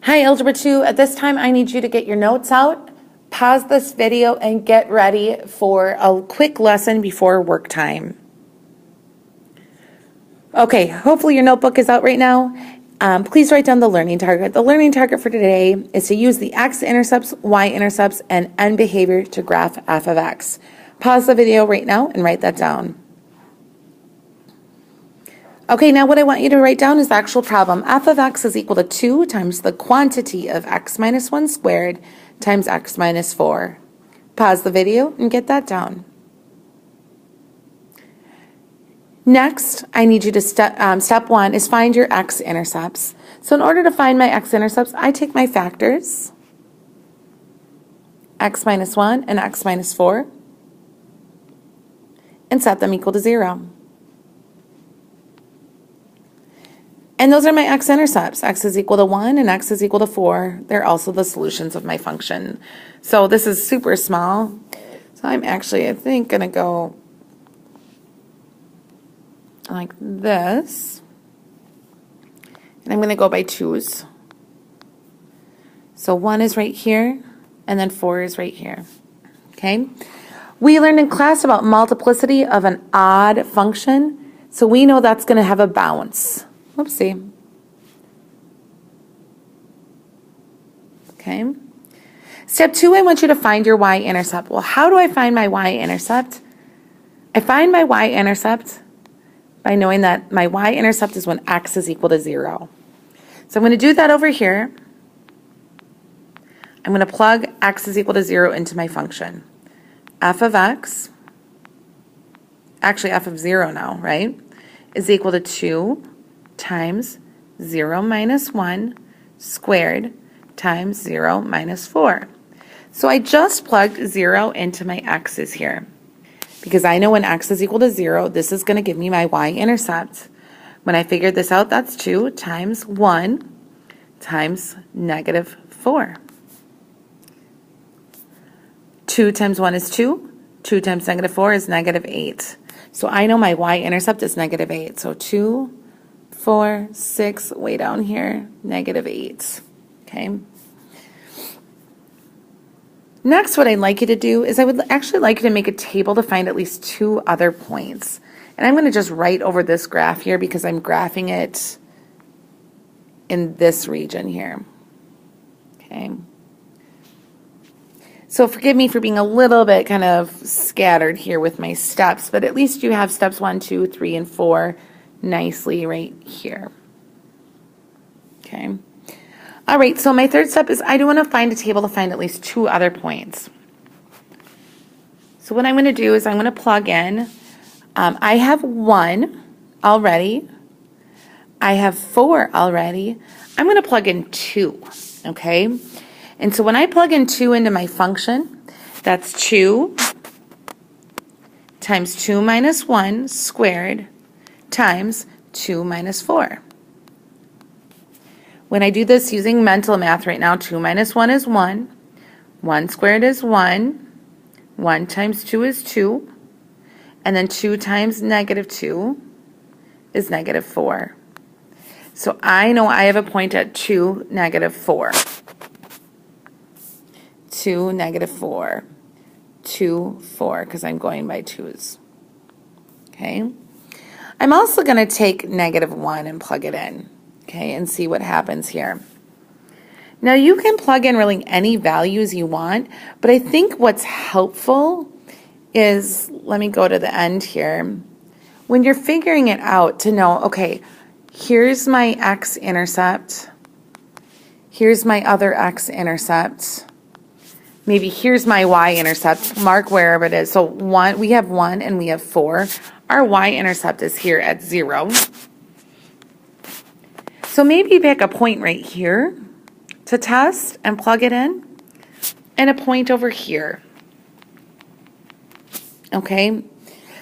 Hi, Algebra 2. At this time, I need you to get your notes out, pause this video, and get ready for a quick lesson before work time. Okay, hopefully your notebook is out right now. Please write down the learning target. The learning target for today is to use the X-intercepts, Y-intercepts, and end behavior to graph f of x. Pause the video right now and write that down. Okay, now what I want you to write down is the actual problem. F of x is equal to 2 times the quantity of x minus 1 squared times x minus 4. Pause the video and get that down. Next, I need you to step 1 is find your x-intercepts. So in order to find my x-intercepts, I take my factors, x minus 1 and x minus 4, and set them equal to 0. And those are my x-intercepts. X is equal to 1 and x is equal to 4. They're also the solutions of my function. So this is super small. So I'm actually, I think, going to go like this. And I'm going to go by 2's. So 1 is right here, and then 4 is right here. Okay? We learned in class about multiplicity of an odd function. So we know that's going to have a bounce. Whoopsie. Okay. Step 2, I want you to find your y-intercept. Well, how do I find my y-intercept? I find my y-intercept by knowing that my y-intercept is when x is equal to 0. So I'm going to do that over here. I'm going to plug x is equal to 0 into my function. F of x, actually f of 0 now, right, is equal to 2 times 0 minus 1 squared times 0 minus 4. So I just plugged 0 into my x's here. Because I know when x is equal to 0, this is going to give me my y-intercept. When I figured this out, that's 2 times 1 times negative 4. 2 times 1 is 2. 2 times negative 4 is negative 8. So I know my y-intercept is negative 8. So 2, 4, 6, way down here, negative 8. Okay. Next, what I'd like you to do is I would actually like you to make a table to find at least 2 other points. And I'm going to just write over this graph here because I'm graphing it in this region here. Okay. So forgive me for being a little bit kind of scattered here with my steps, but at least you have steps 1, 2, 3, and 4 nicely right here. Okay. All right, so my third step is I do want to find a table to find at least 2 other points. So what I'm going to do is I'm going to plug in. I have 1 already. I have 4 already. I'm going to plug in 2, okay? And so when I plug in 2 into my function, that's 2 times 2 minus 1 squared times 2 minus 4. When I do this using mental math right now, 2 minus 1 is 1. 1 squared is 1. 1 times 2 is 2. And then 2 times negative 2 is negative 4. So I know I have a point at 2, negative 4. 2, negative 4. 2, 4, because I'm going by 2's. Okay. I'm also going to take negative 1 and plug it in. Okay, and see what happens here. Now you can plug in really any values you want, but I think what's helpful is, let me go to the end here, when you're figuring it out to know, okay, here's my x-intercept, here's my other x-intercept, maybe here's my y-intercept, mark wherever it is. So we have 1 and we have 4. Our y-intercept is here at 0. So maybe you pick a point right here to test and plug it in, and a point over here. Okay,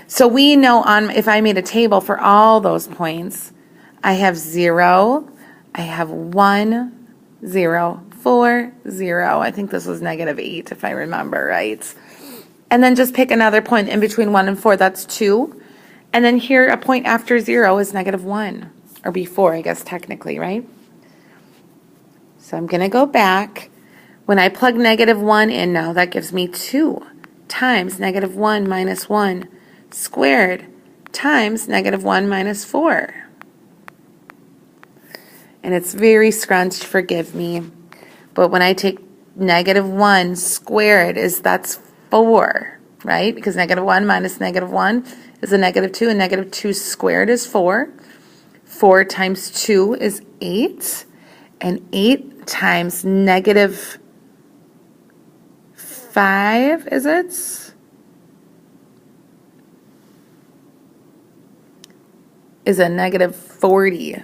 so we know if I made a table for all those points, I have 0, I have 1, 0, 4, 0. I think this was negative 8 if I remember right. And then just pick another point in between 1 and 4, that's 2. And then here a point after 0 is negative 1. Or before, I guess, technically, right? So I'm going to go back. When I plug negative 1 in now, that gives me 2 times negative 1 minus 1 squared times negative 1 minus 4. And it's very scrunched, forgive me. But when I take negative 1 squared, that's 4, right? Because negative 1 minus negative 1 is a negative 2, and negative 2 squared is 4. 4 times 2 is 8, and 8 times negative 5, is it? Is a negative 40.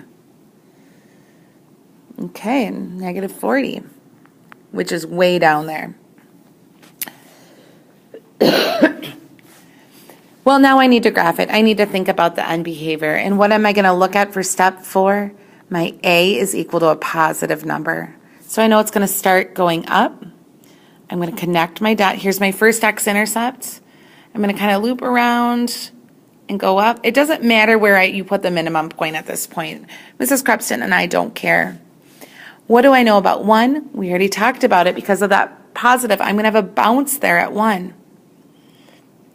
Okay, negative 40, which is way down there. Well, now I need to graph it. I need to think about the end behavior. And what am I going to look at for step 4? My A is equal to a positive number. So I know it's going to start going up. I'm going to connect my dot. Here's my first X-intercept. I'm going to kind of loop around and go up. It doesn't matter where you put the minimum point at this point. Mrs. Crepston and I don't care. What do I know about 1? We already talked about it. Because of that positive, I'm going to have a bounce there at 1.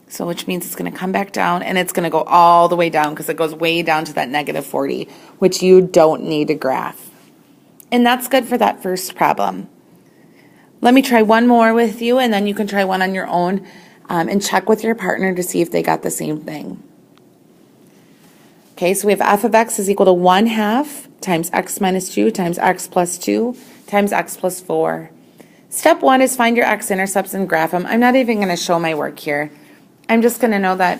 So which means it's going to come back down, and it's going to go all the way down because it goes way down to that negative 40, which you don't need to graph. And that's good for that first problem. Let me try one more with you, and then you can try one on your own and check with your partner to see if they got the same thing. Okay, so we have f of x is equal to 1/2 times x minus 2 times x plus 2 times x plus 4. Step 1 is find your x-intercepts and graph them. I'm not even going to show my work here. I'm just going to know that,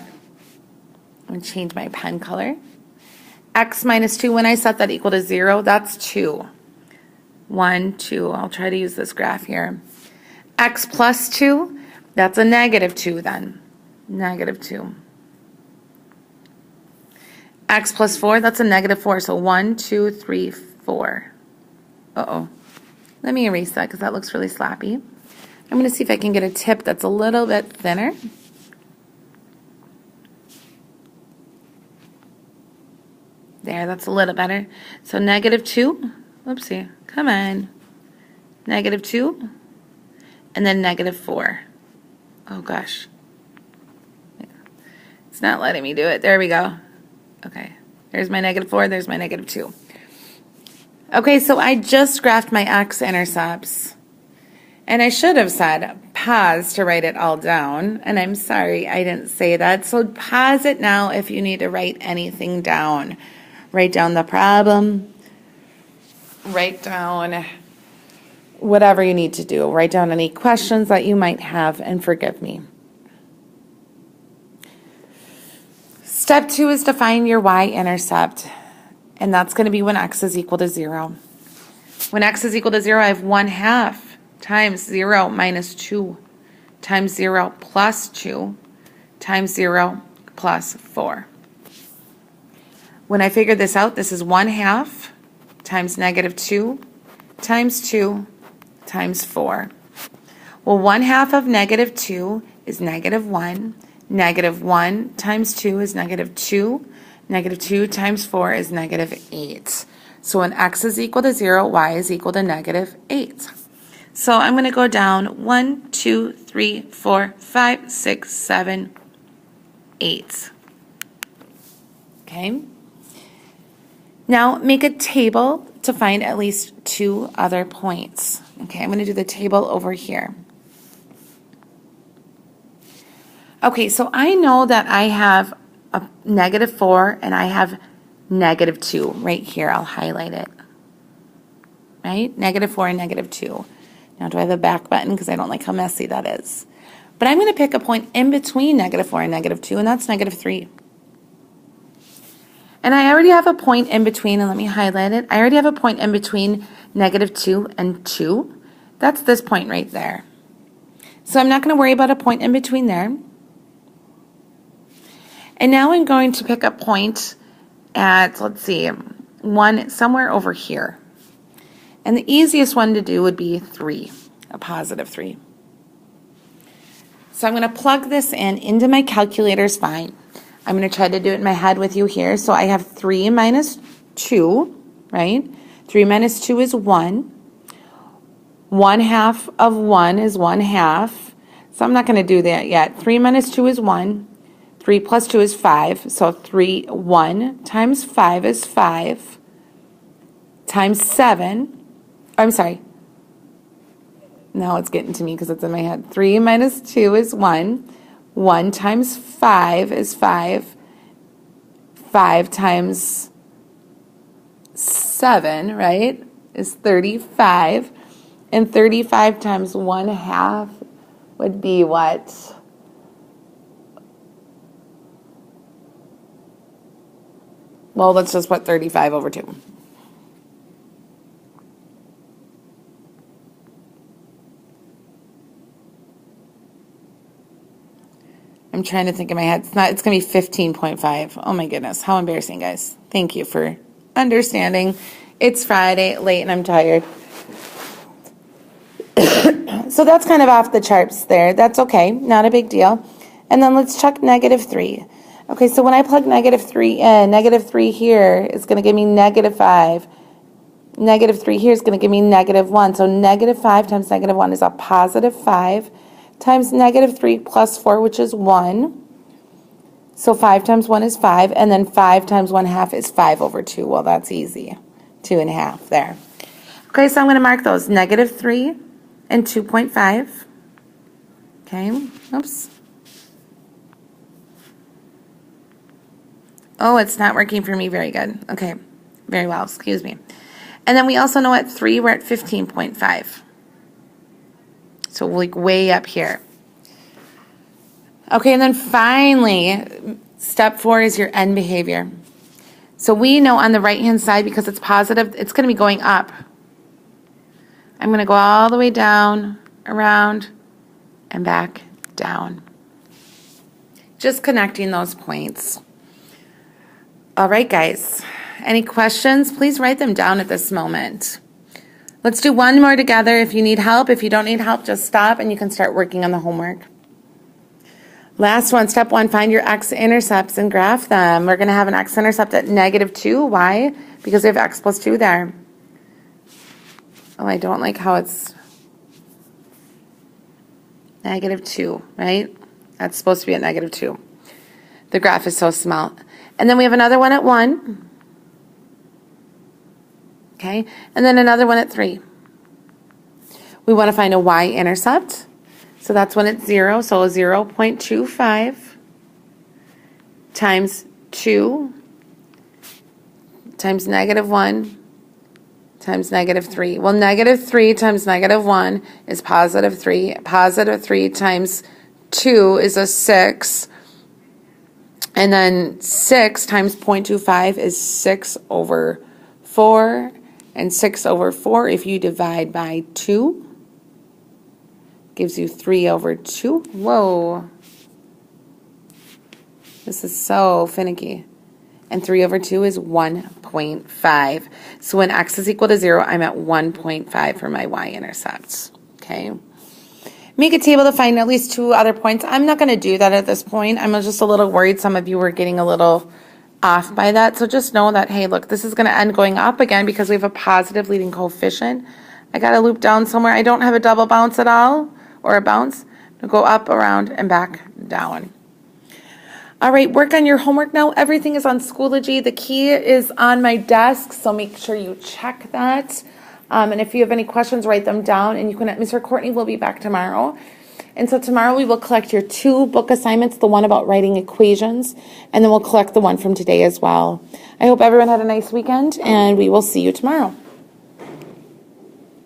I'm going to change my pen color. X minus 2, when I set that equal to 0, that's 2. 1, 2, I'll try to use this graph here. X plus 2, that's a negative 2 then. Negative 2. X plus 4, that's a negative 4, so 1, 2, 3, 4. Uh-oh. Let me erase that because that looks really sloppy. I'm going to see if I can get a tip that's a little bit thinner. There, that's a little better. So negative 2, whoopsie, come on. Negative 2, and then negative 4. Oh gosh. It's not letting me do it. There we go. Okay, there's my negative 4, there's my negative 2. Okay, so I just graphed my x-intercepts. And I should have said pause to write it all down. And I'm sorry I didn't say that. So pause it now if you need to write anything down. Write down the problem. Write down whatever you need to do. Write down any questions that you might have, and forgive me. Step 2 is to find your y-intercept, and that's going to be when x is equal to 0. When x is equal to 0, I have 1/2 times 0 minus 2 times 0 plus 2 times 0 plus 4. When I figure this out, this is 1/2 times negative 2 times 2 times 4. Well, 1/2 of negative 2 is negative 1. Negative 1 times 2 is negative 2. Negative 2 times 4 is negative 8. So when x is equal to 0, y is equal to negative 8. So I'm going to go down 1, 2, 3, 4, 5, 6, 7, 8. Okay? Now make a table to find at least 2 other points. Okay, I'm going to do the table over here. Okay, so I know that I have a negative 4 and I have negative 2 right here. I'll highlight it. Right? Negative 4 and negative 2. Now, do I have a back button? Because I don't like how messy that is. But I'm going to pick a point in between negative 4 and negative 2, and that's negative 3. And I already have a point in between, and let me highlight it. I already have a point in between negative 2 and 2. That's this point right there. So I'm not going to worry about a point in between there. And now I'm going to pick a point at, let's see, one somewhere over here. And the easiest one to do would be 3, a positive 3. So I'm going to plug this in into my calculator is fine. I'm going to try to do it in my head with you here. So I have 3 minus 2, right? 3 minus 2 is 1. 1/2 of 1 is 1/2. So I'm not going to do that yet. 3 minus 2 is 1. 3 plus 2 is 5. So 1 times 5 is 5 times 7. I'm sorry. Now it's getting to me because it's in my head. 3 minus 2 is 1. 1 times 5 is 5. 5 times 7, right, is 35. And 35 times 1/2 would be what? Well, let's just put 35 over 2. I'm trying to think in my head. It's going to be 15.5. Oh my goodness. How embarrassing, guys. Thank you for understanding. It's Friday, late, and I'm tired. So that's kind of off the charts there. That's okay. Not a big deal. And then let's check -3. Okay, so when I plug -3 in, -3 here is going to give me -5. -3 here is going to give me -1. So -5 times -1 is a +5 times -3 plus 4, which is 1. So 5 times 1 is 5, and then 5 times 1/2 is 5 over 2. Well, that's easy. 2.5 there. Okay, so I'm going to mark those -3 and 2.5. Okay, oops. Oh, it's not working for me very good. Okay, very well, excuse me. And then we also know at 3, we're at 15.5. So like way up here. Okay, and then finally, step 4 is your end behavior. So we know on the right-hand side, because it's positive, it's going to be going up. I'm going to go all the way down, around, and back down. Just connecting those points. All right, guys. Any questions? Please write them down at this moment. Let's do one more together if you need help. If you don't need help, just stop and you can start working on the homework. Last one, step 1, find your x-intercepts and graph them. We're going to have an x-intercept at -2. Why? Because we have x plus 2 there. Oh, I don't like how it's -2, right? That's supposed to be at -2. The graph is so small. And then we have another one at 1. Okay, and then another one at 3. We want to find a y-intercept. So that's when it's 0. So 0.25 times 2 times -1 times -3. Well, -3 times -1 is +3. +3 times 2 is a 6. And then 6 times 0.25 is 6 over 4. And 6 over 4, if you divide by 2, gives you 3 over 2. Whoa. This is so finicky. And 3 over 2 is 1.5. So when x is equal to 0, I'm at 1.5 for my y-intercepts. Okay. Make a table to find at least 2 other points. I'm not going to do that at this point. I'm just a little worried some of you were getting a little off by that. So just know that, hey, look, this is going to end going up again because we have a positive leading coefficient. I got to loop down somewhere. I don't have a double bounce at all, or a bounce. To go up, around, and back down. All right, work on your homework now. Everything is on Schoology. The key is on my desk, so make sure you check that. And if you have any questions, write them down. And you can, Mr. Courtney will be back tomorrow. And so tomorrow we will collect your 2 book assignments, the one about writing equations, and then we'll collect the one from today as well. I hope everyone had a nice weekend, and we will see you tomorrow.